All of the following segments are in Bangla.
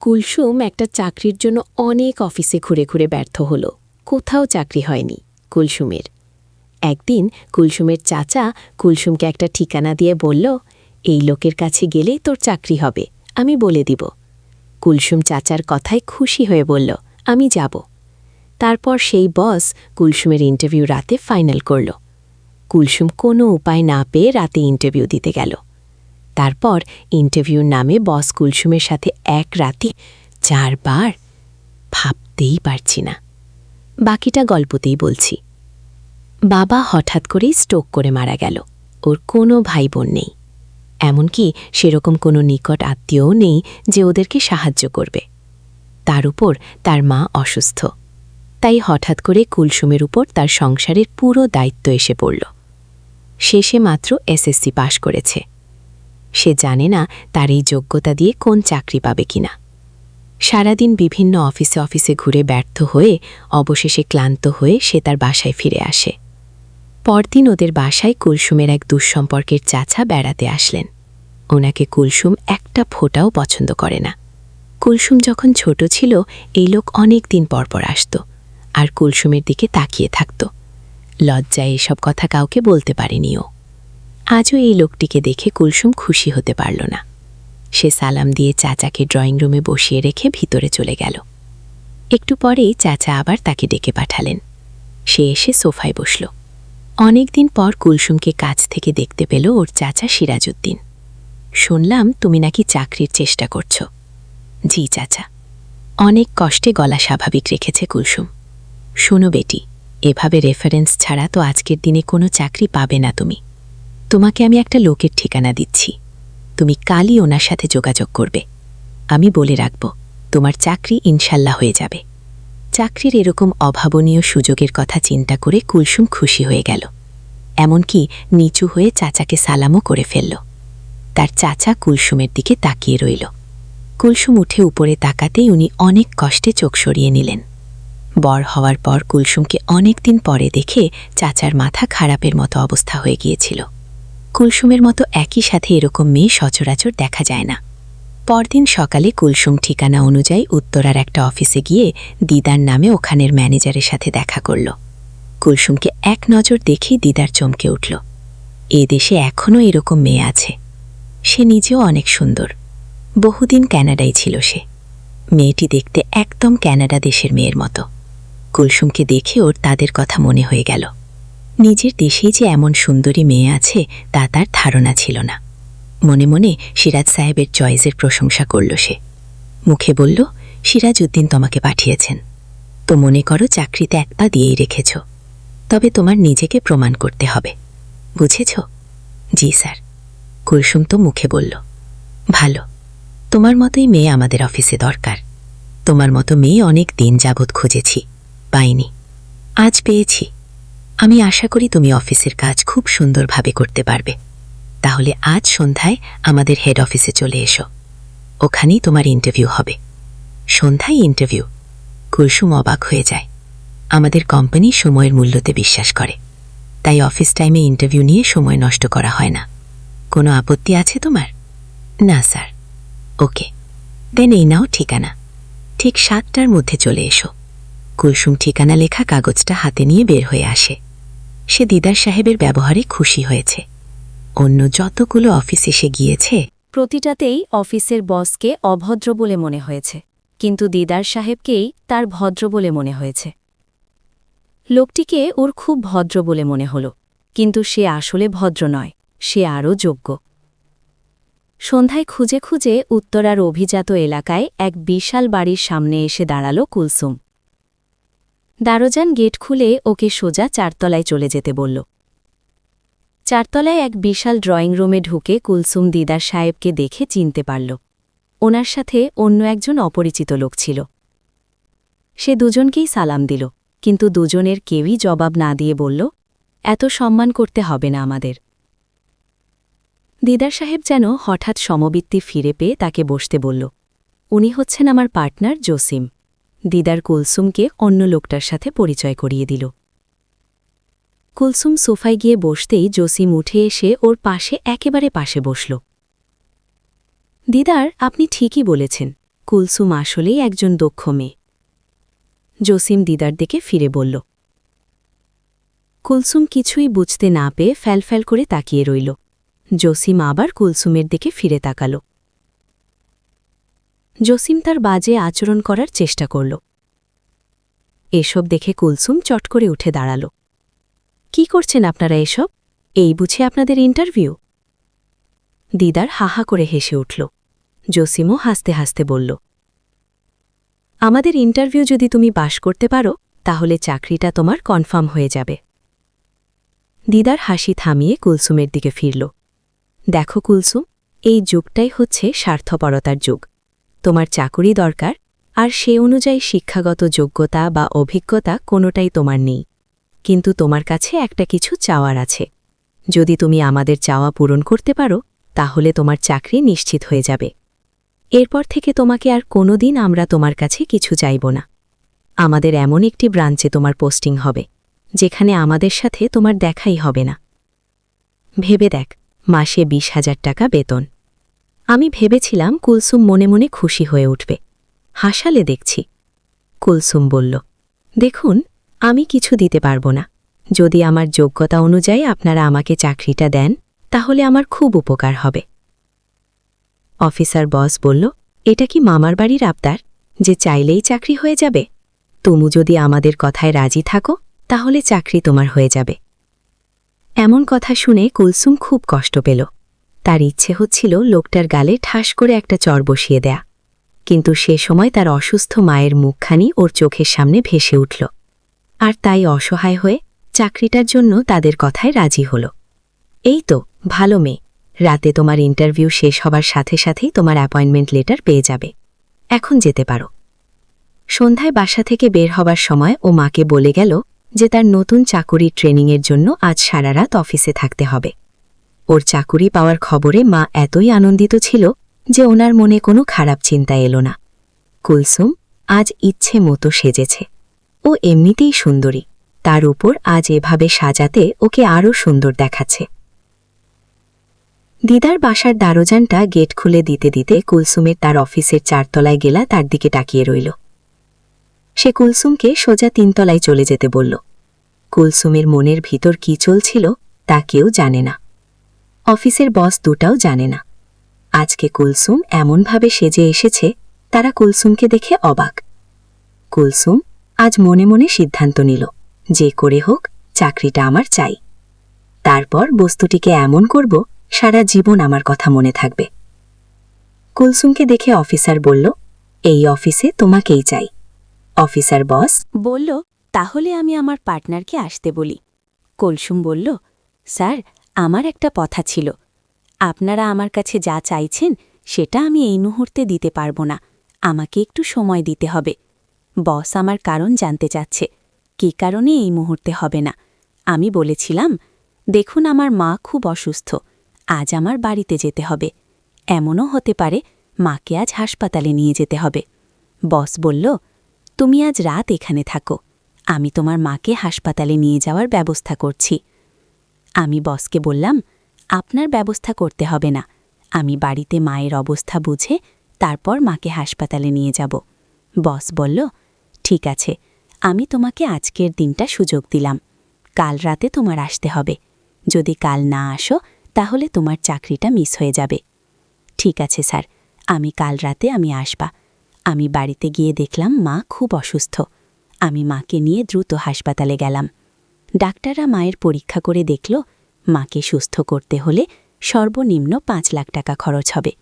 কুলসুম একটা চাকরির জন্য অনেক অফিসে ঘুরে ঘুরে ব্যর্থ হল। কোথাও চাকরি হয়নি কুলসুমের। একদিন কুলসুমের চাচা কুলসুমকে একটা ঠিকানা দিয়ে বলল, এই লোকের কাছে গেলেই তোর চাকরি হবে, আমি বলে দিব। কুলসুম চাচার কথায় খুশি হয়ে বলল, আমি যাব। তারপর সেই বস কুলসুমের ইন্টারভিউ রাতে ফাইনাল করল। কুলসুম কোনো উপায় না পেয়ে রাতে ইন্টারভিউ দিতে গেল। তারপর ইন্টারভিউর নামে বস কুলসুমের সাথে এক রাতে 4 বার। ভাবতেই পারছি না। বাকিটা গল্পতেই বলছি। বাবা হঠাৎ করেই স্ট্রোক করে মারা গেল। ওর কোনো ভাই বোন নেই, এমনকি সেরকম কোনো নিকট আত্মীয়ও নেই যে ওদেরকে সাহায্য করবে। তার উপর তার মা অসুস্থ। তাই হঠাৎ করে কুলসুমের উপর তার সংসারের পুরো দায়িত্ব এসে পড়ল। শেষে মাত্র এসএসসি পাশ করেছে। সে জানে না তার এই যোগ্যতা দিয়ে কোন চাকরি পাবে কিনা। সারাদিন বিভিন্ন অফিসে অফিসে ঘুরে ব্যর্থ হয়ে অবশেষে ক্লান্ত হয়ে সে তার বাসায় ফিরে আসে। পরদিন ওদের বাসায় কুলসুমের এক দুঃসম্পর্কের চাচা বেড়াতে আসলেন। ওনাকে কুলসুম একটা ফোঁটাও পছন্দ করে না। কুলসুম যখন ছোট ছিল এই লোক অনেক দিন পরপর আসত আর কুলসুমের দিকে তাকিয়ে থাকত। লজ্জায় এসব কথা কাউকে বলতে পারেনি ও। আজও এই লোকটিকে দেখে কুলসুম খুশি হতে পারল না। সে সালাম দিয়ে চাচাকে ড্রয়িং রুমে বসিয়ে রেখে ভিতরে চলে গেল। একটু পরেই চাচা আবার তাকে ডেকে পাঠালেন। সে এসে সোফায় বসল। অনেকদিন পর কুলসুমকে কাছ থেকে দেখতে পেল ওর চাচা সিরাজউদ্দিন। শুনলাম তুমি নাকি চাকরির চেষ্টা করছ। জি চাচা। অনেক কষ্টে গলা স্বাভাবিক রেখেছে কুলসুম। শোনো বেটি, এভাবে রেফারেন্স ছাড়া তো আজকের দিনে কোনো চাকরি পাবে না তুমি। তোমাকে আমি একটা লোকের ঠিকানা দিচ্ছি, তুমি কালই ওনার সাথে যোগাযোগ করবে। আমি বলে রাখব, তোমার চাকরি ইনশাল্লাহ হয়ে যাবে। চাকরির এরকম অভাবনীয় সুযোগের কথা চিন্তা করে কুলসুম খুশি হয়ে গেল। এমনকি নিচু হয়ে চাচাকে সালামও করে ফেলল। তার চাচা কুলসুমের দিকে তাকিয়ে রইল। কুলসুম উঠে উপরে তাকাতেই উনি অনেক কষ্টে চোখ সরিয়ে নিলেন। বর হওয়ার পর কুলসুমকে অনেক দিন পরে দেখে চাচার মাথা খারাপের মতো অবস্থা হয়ে গিয়েছিল। কুলসুমের মতো একই সাথে এরকম মেয়ে সচরাচর দেখা যায় না। পরদিন সকালে কুলসুম ঠিকানা অনুযায়ী উত্তরার একটা অফিসে গিয়ে দিদার নামে ওখানের ম্যানেজারের সাথে দেখা করল। কুলসুমকে এক নজর দেখেই দিদার চমকে উঠল। এ দেশে এখনও এরকম মেয়ে আছে। সে নিজেও অনেক সুন্দর। বহুদিন ক্যানাডায় ছিল সে। মেয়েটি দেখতে একদম ক্যানাডা দেশের মেয়ের মতো। কুলসুমকে দেখে ওর তাদের কথা মনে হয়ে গেল। নিজের দেশেই যে এমন সুন্দরী মেয়ে আছে তা তার ধারণা ছিল না। মনে মনে সিরাজ সাহেবের চয়েসের প্রশংসা করল সে। মুখে বলল, সিরাজউদ্দিন তোমাকে পাঠিয়েছেন, তো মনে করো চাকরিতে এক পা দিয়েই রেখেছ। তবে তোমার নিজেকে প্রমাণ করতে হবে, বুঝেছ? জি স্যার। কুলসুম তো মুখে বলল, ভালো, তোমার মতোই মেয়ে আমাদের অফিসে দরকার। তোমার মতো মেয়ে অনেক দিন যাবৎ খুঁজেছি, পাইনি, আজ পেয়েছি। আমি আশা করি তুমি অফিসের কাজ খুব সুন্দরভাবে করতে পারবে। তাহলে আজ সন্ধ্যায় আমাদের হেড অফিসে চলে এসো, ওখানেই তোমার ইন্টারভিউ হবে। সন্ধ্যায় ইন্টারভিউ? কুলসুম অবাক হয়ে যায়। আমাদের কোম্পানি সময়ের মূল্যতে বিশ্বাস করে, তাই অফিস টাইমে ইন্টারভিউ নিয়ে সময় নষ্ট করা হয় না। কোনো আপত্তি আছে তোমার? না স্যার। ওকে, দেন এই নাও ঠিকানা। ঠিক 7টার মধ্যে চলে এসো। কুলসুম ঠিকানা লেখা কাগজটা হাতে নিয়ে বের হয়ে আসে। সে দিদার সাহেবের ব্যবহারে খুশি হয়েছে। অন্য যতগুলো অফিসে সে গিয়েছে প্রতিটাতেই অফিসের বসকে অভদ্র বলে মনে হয়েছে, কিন্তু দিদার সাহেবকেই তার ভদ্র বলে মনে হয়েছে। লোকটিকে ওর খুব ভদ্র বলে মনে হল, কিন্তু সে আসলে ভদ্র নয়, সে আরও যোগ্য। সন্ধ্যায় খুঁজে খুঁজে উত্তরার অভিজাত এলাকায় এক বিশাল বাড়ির সামনে এসে দাঁড়াল কুলসুম। দারোজান গেট খুলে ওকে সোজা 4তলায় চলে যেতে বলল। 4তলায় এক বিশাল ড্রয়িং রুমে ঢুকে কুলসুম দিদার সাহেবকে দেখে চিনতে পারল। ওনার সাথে অন্য একজন অপরিচিত লোক ছিল। সে দুজনকেই সালাম দিল, কিন্তু দুজনের কেউই জবাব না দিয়ে বলল, এত সম্মান করতে হবে না আমাদের। দিদার সাহেব যেন হঠাৎ সমবৃত্তি ফিরে পেয়ে তাকে বসতে বলল। উনি হচ্ছেন আমার পার্টনার জসিম। দিদার কুলসুমকে অন্য লোকটার সাথে পরিচয় করিয়ে দিল। কুলসুম সোফায় গিয়ে বসতেই জসিম উঠে এসে ওর পাশে একেবারে পাশে বসল। দিদার, আপনি ঠিকই বলেছেন, কুলসুম আসলেই একজন দক্ষ মেয়ে। জসিম দিদার দিকে ফিরে বলল। কুলসুম কিছুই বুঝতে না পেয়ে ফ্যালফ্যাল করে তাকিয়ে রইল। জসিম আবার কুলসুমের দিকে ফিরে তাকাল। জসিম তার বাজে আচরণ করার চেষ্টা করল। এসব দেখে কুলসুম চট করে উঠে দাঁড়াল। কি করছেন আপনারা এসব? এই বুঝে আপনাদের ইন্টারভিউ? দিদার হাহা করে হেসে উঠল। জসিমও হাসতে হাসতে বলল, আমাদের ইন্টারভিউ যদি তুমি পাশ করতে পারো তাহলে চাকরিটা তোমার কনফার্ম হয়ে যাবে। দিদার হাসি থামিয়ে কুলসুমের দিকে ফিরল। দেখো কুলসুম, এই যুগটাই হচ্ছে স্বার্থপরতার যুগ। তোমার চাকুরি দরকার, আর সে অনুযায়ী শিক্ষাগত যোগ্যতা বা অভিজ্ঞতা কোনোটাই তোমার নেই। কিন্তু তোমার কাছে একটা কিছু চাওয়ার আছে। যদি তুমি আমাদের চাওয়া পূরণ করতে পারো তাহলে তোমার চাকরি নিশ্চিত হয়ে যাবে। এরপর থেকে তোমাকে আর কোনোদিন আমরা তোমার কাছে কিছু চাইব না। আমাদের এমন একটি ব্রাঞ্চে তোমার পোস্টিং হবে যেখানে আমাদের সাথে তোমার দেখাই হবে না। ভেবে দেখ, মাসে 20,000 টাকা বেতন। আমি ভেবেছিলাম কুলসুম মনে মনে খুশি হয়ে উঠবে। হাসালে দেখছি। কুলসুম বলল, দেখুন, আমি কিছু দিতে পারব না। যদি আমার যোগ্যতা অনুযায়ী আপনারা আমাকে চাকরিটা দেন তাহলে আমার খুব উপকার হবে। অফিসার বস বলল, এটা কি মামার বাড়ির আবদার যে চাইলেই চাকরি হয়ে যাবে? তুমি যদি আমাদের কথায় রাজি থাকো তাহলে চাকরি তোমার হয়ে যাবে। এমন কথা শুনে কুলসুম খুব কষ্ট পেল। তার ইচ্ছে হচ্ছিল লোকটার গালে ঠাস করে একটা চর বসিয়ে দেয়া, কিন্তু সে সময় তার অসুস্থ মায়ের মুখখানি ওর চোখের সামনে ভেসে উঠল। আর তাই অসহায় হয়ে চাকরিটার জন্য তাদের কথায় রাজি হল। এই তো ভালো মেয়ে, রাতে তোমার ইন্টারভিউ শেষ হবার সাথে সাথেই তোমার অ্যাপয়েন্টমেন্ট লেটার পেয়ে যাবে। এখন যেতে পারো। সন্ধ্যায় বাসা থেকে বের হবার সময় ও মাকে বলে গেল যে তার নতুন চাকুরির ট্রেনিংয়ের জন্য আজ সারা রাত অফিসে থাকতে হবে। ওর চাকুরি পাওয়ার খবরে মা এতই আনন্দিত ছিল যে ওনার মনে কোনো খারাপ চিন্তা এলো না। কুলসুম আজ ইচ্ছে মতো সেজেছে। ও এমনিতেই সুন্দরী, তার উপর আজ এভাবে সাজাতে ওকে আরও সুন্দর দেখাচ্ছে। দিদার বাসার দারোজানটা গেট খুলে দিতে দিতে কুলসুমের তার অফিসের 4 তলায় গেলা তার দিকে তাকিয়ে রইল। সে কুলসুমকে সোজা 3 তলায় চলে যেতে বলল। কুলসুমের মনের ভিতর কি চলছিল তা কেউ জানে না। অফিসের বস দুটাও জানে না। আজকে কুলসুম এমনভাবে সেজে এসেছে তারা কুলসুমকে দেখে অবাক। কুলসুম আজ মনে মনে সিদ্ধান্ত নিল, যে করে হোক চাকরিটা আমার চাই। তারপর বস্তুটিকে এমন করব সারা জীবন আমার কথা মনে থাকবে। কুলসুমকে দেখে অফিসার বলল, এই অফিসে তোমাকেই চাই। অফিসার বস বলল, তাহলে আমি আমার পার্টনারকে আসতে বলি। কুলসুম বলল, স্যার, আমার একটা কথা ছিল। আপনারা আমার কাছে যা চাইছেন সেটা আমি এই মুহূর্তে দিতে পারব না, আমাকে একটু সময় দিতে হবে। বস আমার কারণ জানতে চাচ্ছে, কী কারণে এই মুহূর্তে হবে না। আমি বলেছিলাম, দেখুন আমার মা খুব অসুস্থ, আজ আমার বাড়িতে যেতে হবে। এমনও হতে পারে মাকে আজ হাসপাতালে নিয়ে যেতে হবে। বস বলল, তুমি আজ রাত এখানে থাকো, আমি তোমার মাকে হাসপাতালে নিয়ে যাওয়ার ব্যবস্থা করছি। আমি বসকে বললাম, আপনার ব্যবস্থা করতে হবে না, আমি বাড়িতে মায়ের অবস্থা বুঝে তারপর মাকে হাসপাতালে নিয়ে যাব। বস বলল, ঠিক আছে, আমি তোমাকে আজকের দিনটা সুযোগ দিলাম। কাল রাতে তোমার আসতে হবে। যদি কাল না আসো তাহলে তোমার চাকরিটা মিস হয়ে যাবে। ঠিক আছে স্যার, আমি কাল রাতে আসবা। আমি বাড়িতে গিয়ে দেখলাম মা খুব অসুস্থ। আমি মাকে নিয়ে দ্রুত হাসপাতালে গেলাম। ডাক্তাররা মায়ের পরীক্ষা করে দেখল মাকে সুস্থ করতে হলে সর্বনিম্ন 5 লাখ টাকা খরচ হবে,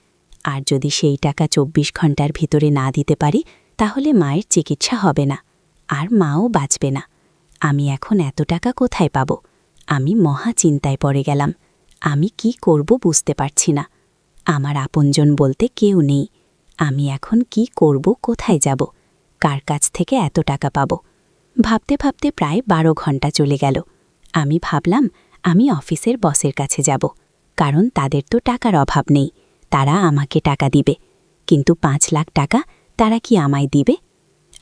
আর যদি সেই টাকা 24 ঘন্টার ভিতরে না দিতে পারি তাহলে মায়ের চিকিৎসা হবে না, আর মাও বাঁচবে না। আমি এখন এত টাকা কোথায় পাব? আমি মহা চিন্তায় পড়ে গেলাম। আমি কি করব বুঝতে পারছি না। আমার আপনজন বলতে কেউ নেই। আমি এখন কি করব, কোথায় যাব, কার কাছ থেকে এত টাকা পাব? ভাবতে ভাবতে প্রায় 12 ঘন্টা চলে গেল। আমি ভাবলাম আমি অফিসের বসের কাছে যাব, কারণ তাদের তো টাকার অভাব নেই, তারা আমাকে টাকা দিবে। কিন্তু 5 লাখ টাকা তারা কি আমায় দিবে?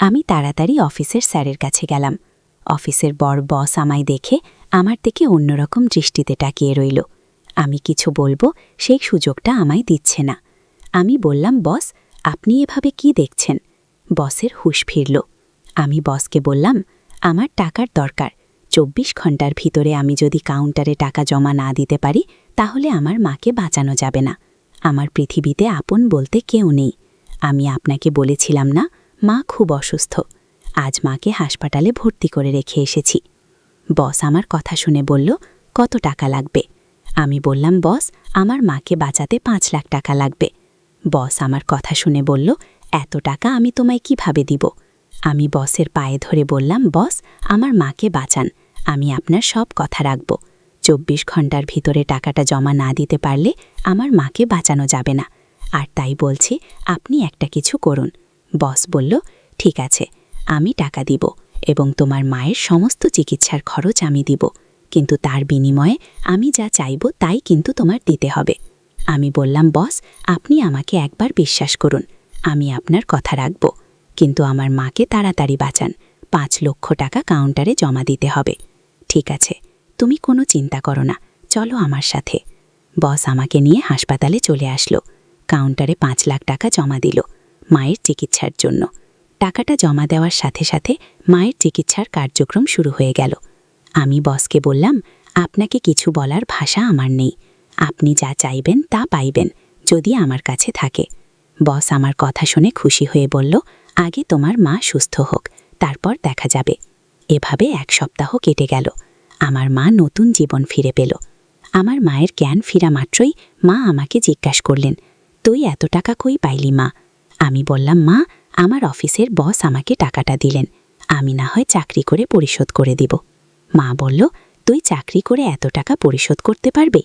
আমি তাড়াতাড়ি অফিসের স্যারের কাছে গেলাম। অফিসের বড় বস আমায় দেখে আমার দিকে অন্যরকম দৃষ্টিতে তাকিয়ে রইল। আমি কিছু বলবো সেই সুযোগটা আমায় দিচ্ছে না। আমি বললাম, বস, আপনি এভাবে কি দেখছেন? বসের হুঁশ ফিরল। আমি বসকে বললাম, আমার টাকার দরকার। 24 ঘন্টার ভিতরে আমি যদি কাউন্টারে টাকা জমা না দিতে পারি তাহলে আমার মাকে বাঁচানো যাবে না। আমার পৃথিবীতে আপন বলতে কেউ নেই। আমি আপনাকে বলেছিলাম না, মা খুব অসুস্থ। আজ মাকে হাসপাতালে ভর্তি করে রেখে এসেছি। বস আমার কথা শুনে বলল, কত টাকা লাগবে? আমি বললাম, বস, আমার মাকে বাঁচাতে 5 লাখ টাকা লাগবে। বস আমার কথা শুনে বলল, এত টাকা আমি তোমায় কিভাবে দিব? আমি বসের পায়ে ধরে বললাম, বস, আমার মাকে বাঁচান, আমি আপনার সব কথা রাখব। 24 ঘন্টার ভিতরে টাকাটা জমা না দিতে পারলে আমার মাকে বাঁচানো যাবে না। আর তাই বলছি, আপনি একটা কিছু করুন। বস বলল, ঠিক আছে, আমি টাকা দিব এবং তোমার মায়ের সমস্ত চিকিৎসার খরচ আমি দিব, কিন্তু তার বিনিময়ে আমি যা চাইব তাই কিন্তু তোমার দিতে হবে। আমি বললাম, বস, আপনি আমাকে একবার বিশ্বাস করুন, আমি আপনার কথা রাখব, কিন্তু আমার মাকে তাড়াতাড়ি বাঁচান। 5 লক্ষ টাকা কাউন্টারে জমা দিতে হবে। ঠিক আছে, তুমি কোনো চিন্তা করো না, চলো আমার সাথে। বস আমাকে নিয়ে হাসপাতালে চলে আসলো। কাউন্টারে 5 লাখ টাকা জমা দিল মায়ের চিকিৎসার জন্য। টাকাটা জমা দেওয়ার সাথে সাথে মায়ের চিকিৎসার কার্যক্রম শুরু হয়ে গেল। আমি বসকে বললাম, আপনাকে কিছু বলার ভাষা আমার নেই। আপনি যা চাইবেন তা পাইবেন যদি আমার কাছে থাকে। বস আমার কথা শুনে খুশি হয়ে বলল, আগে তোমার মা সুস্থ হোক, তারপর দেখা যাবে। এভাবে 1 সপ্তাহ কেটে গেল। আমার মা নতুন জীবন ফিরে পেল। আমার মায়ের জ্ঞান ফিরা মাত্রই মা আমাকে জিজ্ঞাসা করলেন, তুই এত টাকা কই পাইলি মা? আমি বললাম, মা, আমার অফিসের বস আমাকে টাকাটা দিলেন, আমি না হয় চাকরি করে পরিশোধ করে দিব। মা বলল, তুই চাকরি করে এত টাকা পরিশোধ করতে পারবি?